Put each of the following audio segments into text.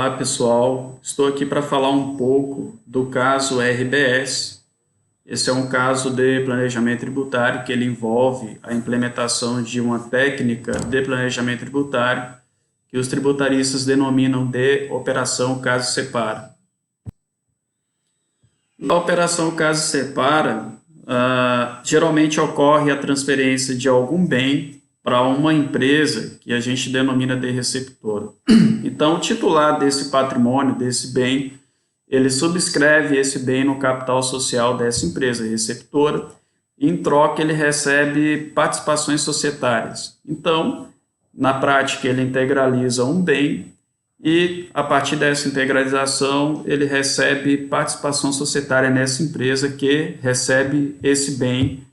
Olá pessoal, estou aqui para falar um pouco do caso RBS. Esse é um caso de planejamento tributário que ele envolve a implementação de uma técnica de planejamento tributário que os tributaristas denominam de operação caso separa. Na operação caso separa, geralmente ocorre a transferência de algum bem para uma empresa que a gente denomina de receptora. Então, o titular desse patrimônio, desse bem, ele subscreve esse bem no capital social dessa empresa receptora e, em troca, ele recebe participações societárias. Então, na prática, ele integraliza um bem e, a partir dessa integralização, ele recebe participação societária nessa empresa que recebe esse bem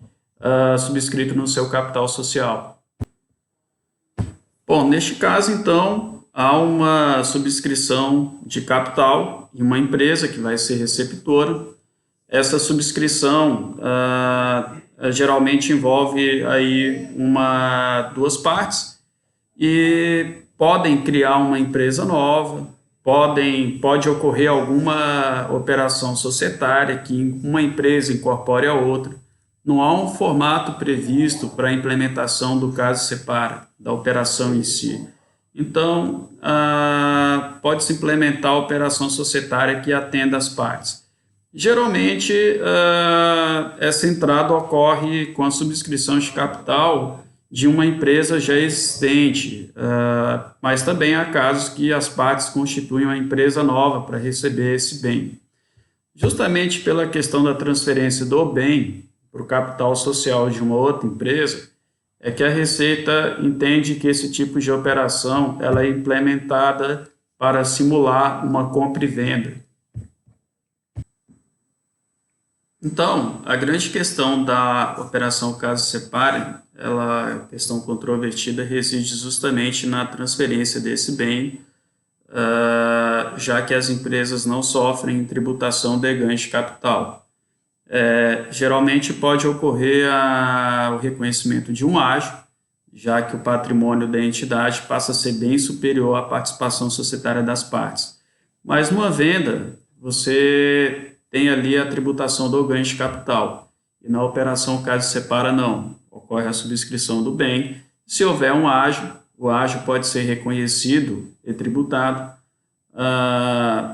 subscrito no seu capital social. Bom, neste caso, então, há uma subscrição de capital em uma empresa que vai ser receptora. Essa subscrição geralmente envolve aí duas partes e podem criar uma empresa nova, pode ocorrer alguma operação societária que uma empresa incorpore a outra. Não há um formato previsto para a implementação do caso separa, da operação em si. Então, pode-se implementar a operação societária que atenda as partes. Geralmente, essa entrada ocorre com a subscrição de capital de uma empresa já existente, mas também há casos que as partes constituem uma empresa nova para receber esse bem. Justamente pela questão da transferência do bem para o capital social de uma outra empresa, é que a Receita entende que esse tipo de operação ela é implementada para simular uma compra e venda. Então, a grande questão da operação caso separe, a questão controvertida reside justamente na transferência desse bem, já que as empresas não sofrem tributação de ganho de capital. Geralmente pode ocorrer o reconhecimento de um ágio, já que o patrimônio da entidade passa a ser bem superior à participação societária das partes. Mas numa venda, você tem ali a tributação do ganho de capital. E na operação caso separa, não. Ocorre a subscrição do bem. Se houver um ágio, o ágio pode ser reconhecido e tributado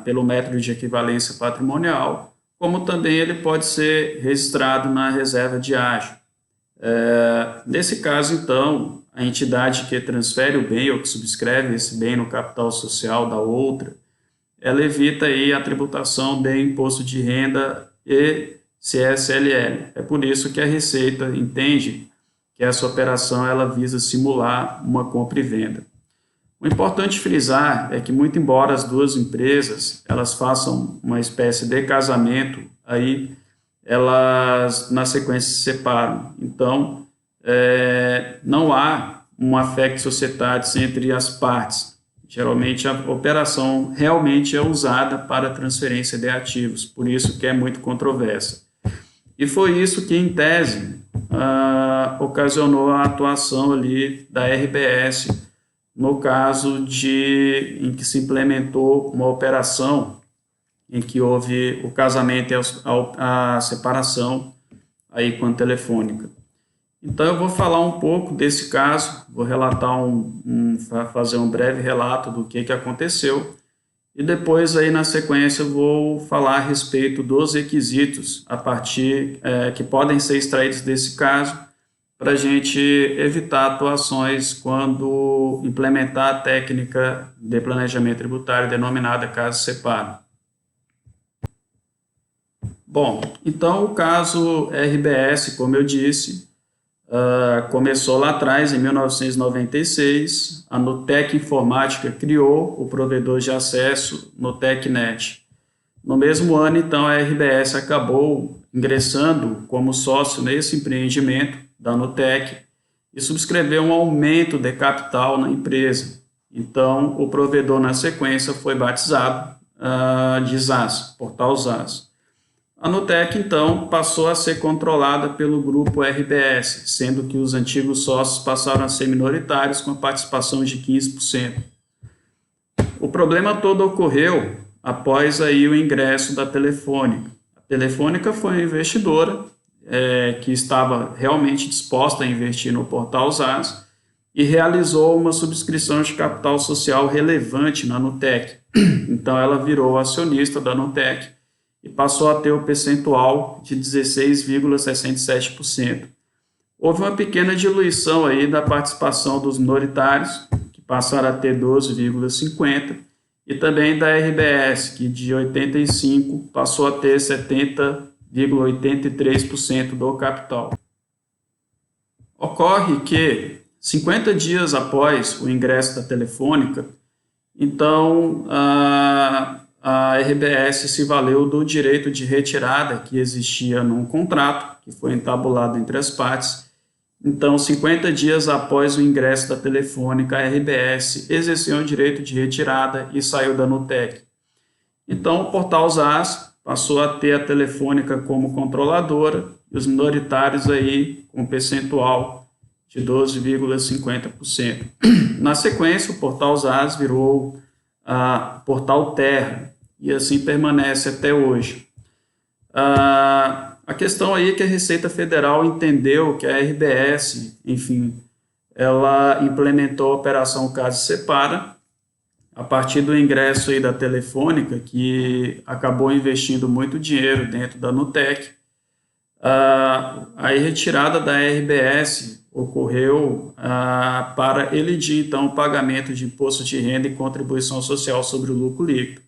pelo método de equivalência patrimonial, como também ele pode ser registrado na reserva de ágio. Nesse caso, então, a entidade que transfere o bem ou que subscreve esse bem no capital social da outra, ela evita aí a tributação de imposto de renda e CSLL. É por isso que a Receita entende que essa operação ela visa simular uma compra e venda. O importante frisar é que, muito embora as duas empresas elas façam uma espécie de casamento, aí elas na sequência se separam. Então, não há um affect societatis entre as partes. Geralmente, a operação realmente é usada para transferência de ativos, por isso que é muito controversa. E foi isso que, em tese, ocasionou a atuação ali da RBS, no caso em que se implementou uma operação em que houve o casamento e a separação aí com a telefônica. Então eu vou falar um pouco desse caso, vou relatar fazer um breve relato do que aconteceu e depois aí na sequência eu vou falar a respeito dos requisitos que podem ser extraídos desse caso para a gente evitar atuações quando implementar a técnica de planejamento tributário denominada caso separa. Bom, então o caso RBS, como eu disse, começou lá atrás, em 1996, a Nutec Informática criou o provedor de acesso NutecNet. No mesmo ano, então, a RBS acabou ingressando como sócio nesse empreendimento da Nutec e subscreveu um aumento de capital na empresa. Então, o provedor, na sequência, foi batizado de ZAS, Portal ZAS. A Nutec, então, passou a ser controlada pelo grupo RBS, sendo que os antigos sócios passaram a ser minoritários com a participação de 15%. O problema todo ocorreu após aí o ingresso da Telefônica. A Telefônica foi uma investidora que estava realmente disposta a investir no Portal ZAS e realizou uma subscrição de capital social relevante na Nutec. Então ela virou acionista da Nutec e passou a ter o percentual de 16,67%. Houve uma pequena diluição aí da participação dos minoritários, que passaram a ter 12,50%, e também da RBS, que de 85% passou a ter 70,83% do capital. Ocorre que, 50 dias após o ingresso da Telefônica, então a RBS se valeu do direito de retirada que existia num contrato, que foi entabulado entre as partes. Então, 50 dias após o ingresso da Telefônica, a RBS exerceu o direito de retirada e saiu da Nutec. Então, o Portal ZAS passou a ter a Telefônica como controladora e os minoritários aí com percentual de 12,50%. Na sequência, o Portal ZAS virou a Portal Terra e assim permanece até hoje. A questão aí é que a Receita Federal entendeu que a RBS, enfim, ela implementou a Operação Casa e Separa a partir do ingresso aí da Telefônica, que acabou investindo muito dinheiro dentro da Nutec. A retirada da RBS ocorreu para elidir, então, o pagamento de imposto de renda e contribuição social sobre o lucro líquido.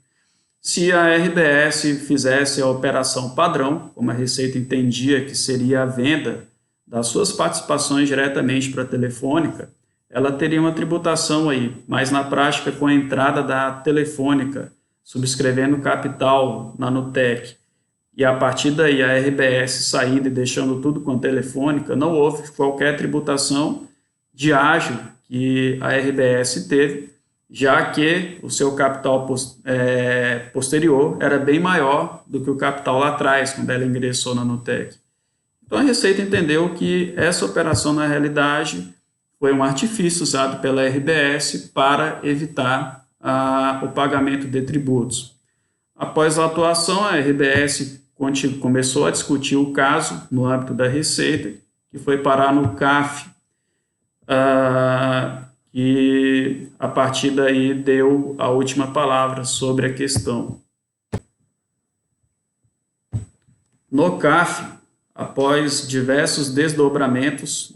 Se a RBS fizesse a operação padrão, como a Receita entendia que seria a venda das suas participações diretamente para a Telefônica, ela teria uma tributação aí, mas na prática, com a entrada da Telefônica, subscrevendo capital na Nutec, e a partir daí a RBS saindo e deixando tudo com a Telefônica, não houve qualquer tributação de ágio que a RBS teve, já que o seu capital posterior era bem maior do que o capital lá atrás, quando ela ingressou na Nutec. Então a Receita entendeu que essa operação, na realidade, foi um artifício usado pela RBS para evitar o pagamento de tributos. Após a atuação, a RBS começou a discutir o caso no âmbito da Receita, que foi parar no CAF, e a partir daí deu a última palavra sobre a questão. No CAF, após diversos desdobramentos,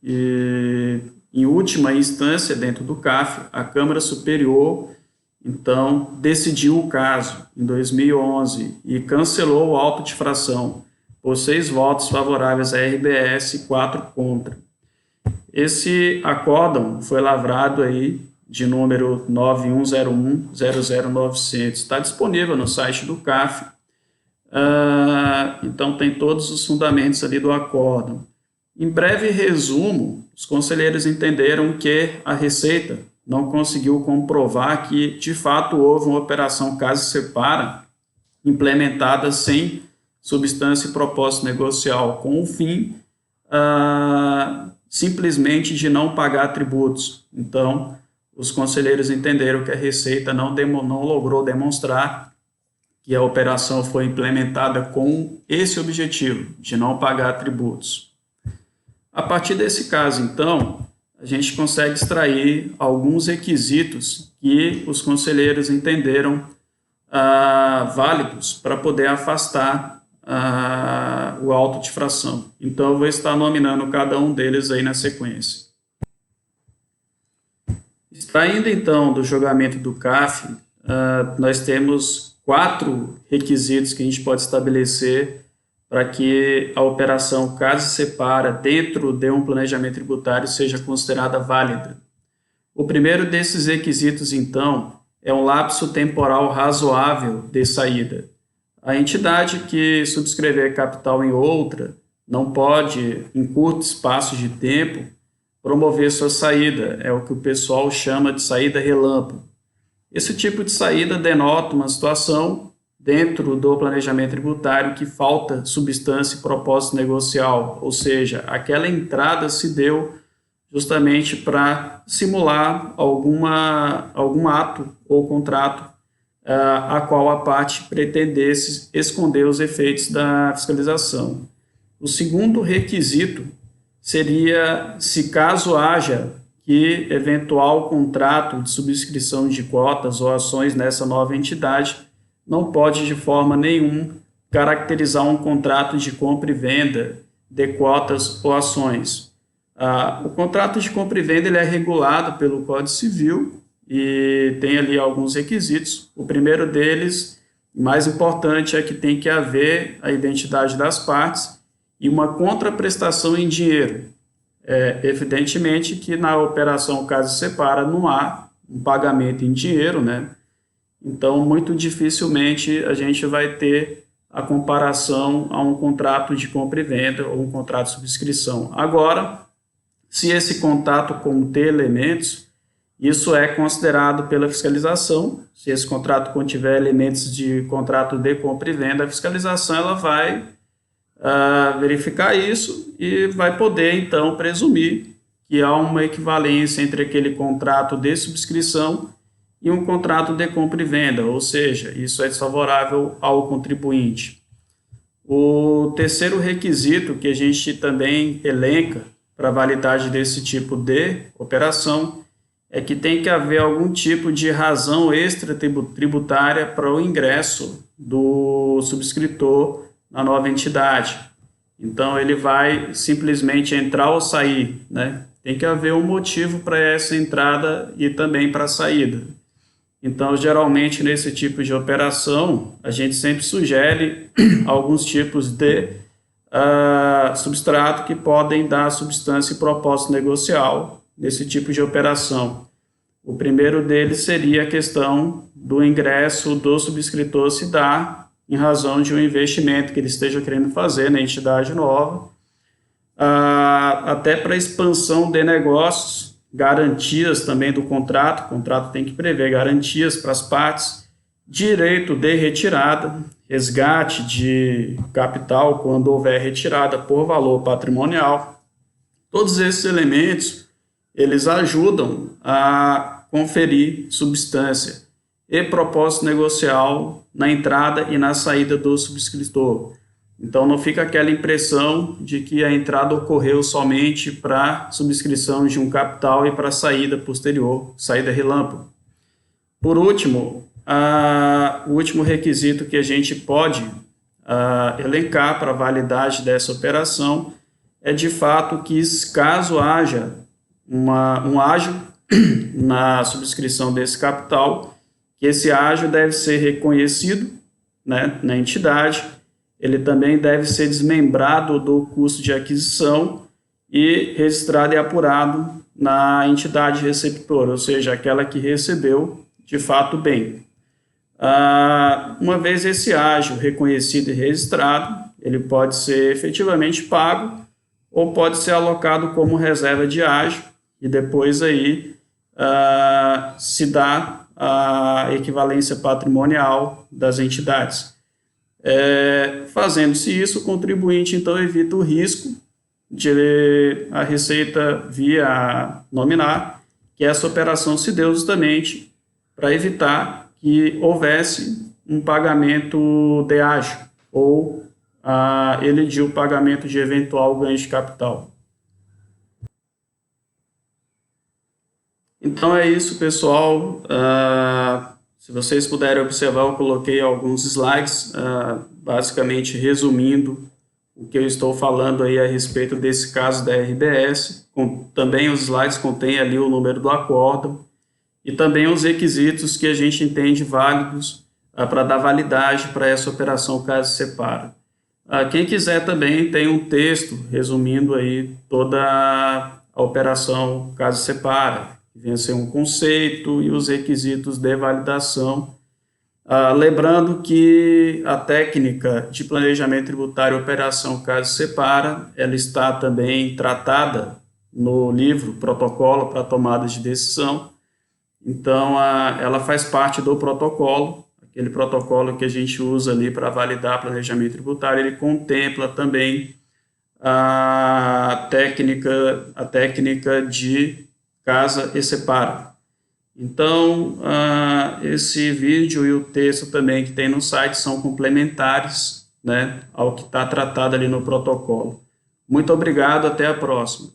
e em última instância dentro do CAF, a Câmara Superior, então, decidiu o caso em 2011 e cancelou o auto de infração por 6 votos favoráveis à RBS e 4 contra. Esse acórdão foi lavrado aí de número 9101-00900. Está disponível no site do CAF. Então, tem todos os fundamentos ali do acórdão. Em breve resumo, os conselheiros entenderam que a Receita não conseguiu comprovar que, de fato, houve uma operação Casa e Separa implementada sem substância e propósito negocial, com o fim simplesmente de não pagar tributos. Então, os conselheiros entenderam que a Receita não logrou demonstrar que a operação foi implementada com esse objetivo, de não pagar tributos. A partir desse caso, então, a gente consegue extrair alguns requisitos que os conselheiros entenderam válidos para poder afastar o auto de infração. Então, eu vou estar nominando cada um deles aí na sequência. Extraindo, então, do julgamento do CAF, nós temos 4 requisitos que a gente pode estabelecer para que a operação Casa e Separa dentro de um planejamento tributário seja considerada válida. O primeiro desses requisitos, então, é um lapso temporal razoável de saída. A entidade que subscrever capital em outra não pode, em curto espaço de tempo, promover sua saída. É o que o pessoal chama de saída relâmpago. Esse tipo de saída denota uma situação dentro do planejamento tributário que falta substância e propósito negocial, ou seja, aquela entrada se deu justamente para simular algum ato ou contrato a qual a parte pretendesse esconder os efeitos da fiscalização. O segundo requisito seria se caso haja que eventual contrato de subscrição de cotas ou ações nessa nova entidade não pode de forma nenhuma caracterizar um contrato de compra e venda de cotas ou ações. O contrato de compra e venda ele é regulado pelo Código Civil e tem ali alguns requisitos. O primeiro deles, mais importante, é que tem que haver a identidade das partes e uma contraprestação em dinheiro. Evidentemente que na operação caso separa não há um pagamento em dinheiro, né? Então, muito dificilmente a gente vai ter a comparação a um contrato de compra e venda ou um contrato de subscrição. Agora, se esse contrato conter elementos, isso é considerado pela fiscalização. Se esse contrato contiver elementos de contrato de compra e venda, a fiscalização ela vai verificar isso e vai poder, então, presumir que há uma equivalência entre aquele contrato de subscrição e um contrato de compra e venda, ou seja, isso é desfavorável ao contribuinte. O terceiro requisito que a gente também elenca para a validade desse tipo de operação é que tem que haver algum tipo de razão extra-tributária para o ingresso do subscritor na nova entidade. Então, ele vai simplesmente entrar ou sair, né? Tem que haver um motivo para essa entrada e também para a saída. Então, geralmente, nesse tipo de operação, a gente sempre sugere alguns tipos de substrato que podem dar substância e propósito negocial nesse tipo de operação. O primeiro deles seria a questão do ingresso do subscritor se dar em razão de um investimento que ele esteja querendo fazer na entidade nova, até para expansão de negócios, garantias também do contrato. O contrato tem que prever garantias para as partes, direito de retirada, resgate de capital quando houver retirada por valor patrimonial. Todos esses elementos, eles ajudam a conferir substância e propósito negocial na entrada e na saída do subscritor. Então, não fica aquela impressão de que a entrada ocorreu somente para subscrição de um capital e para saída posterior, saída relâmpago. Por último, o último requisito que a gente pode elencar para a validade dessa operação é, de fato, que caso haja um ágio na subscrição desse capital, que esse ágio deve ser reconhecido, né, na entidade, ele também deve ser desmembrado do custo de aquisição e registrado e apurado na entidade receptora, ou seja, aquela que recebeu de fato o bem. Uma vez esse ágio reconhecido e registrado, ele pode ser efetivamente pago ou pode ser alocado como reserva de ágio e depois aí se dá a equivalência patrimonial das entidades. Fazendo-se isso, o contribuinte então evita o risco de a Receita via nominar que essa operação se deu justamente para evitar que houvesse um pagamento de ágio ou elidir o pagamento de eventual ganho de capital. Então é isso, pessoal. Se vocês puderem observar, eu coloquei alguns slides, basicamente resumindo o que eu estou falando aí a respeito desse caso da RBS. Também os slides contêm ali o número do acórdão e também os requisitos que a gente entende válidos para dar validade para essa operação caso separa. Quem quiser também tem um texto resumindo aí toda a operação caso separa, que vem a ser um conceito e os requisitos de validação. Lembrando que a técnica de planejamento tributário operação caso separa, ela está também tratada no livro Protocolo para Tomada de Decisão. Então, ela faz parte do protocolo, aquele protocolo que a gente usa ali para validar planejamento tributário, ele contempla também a técnica de casa e separa. Então, esse vídeo e o texto também que tem no site são complementares, né, ao que está tratado ali no protocolo. Muito obrigado, até a próxima.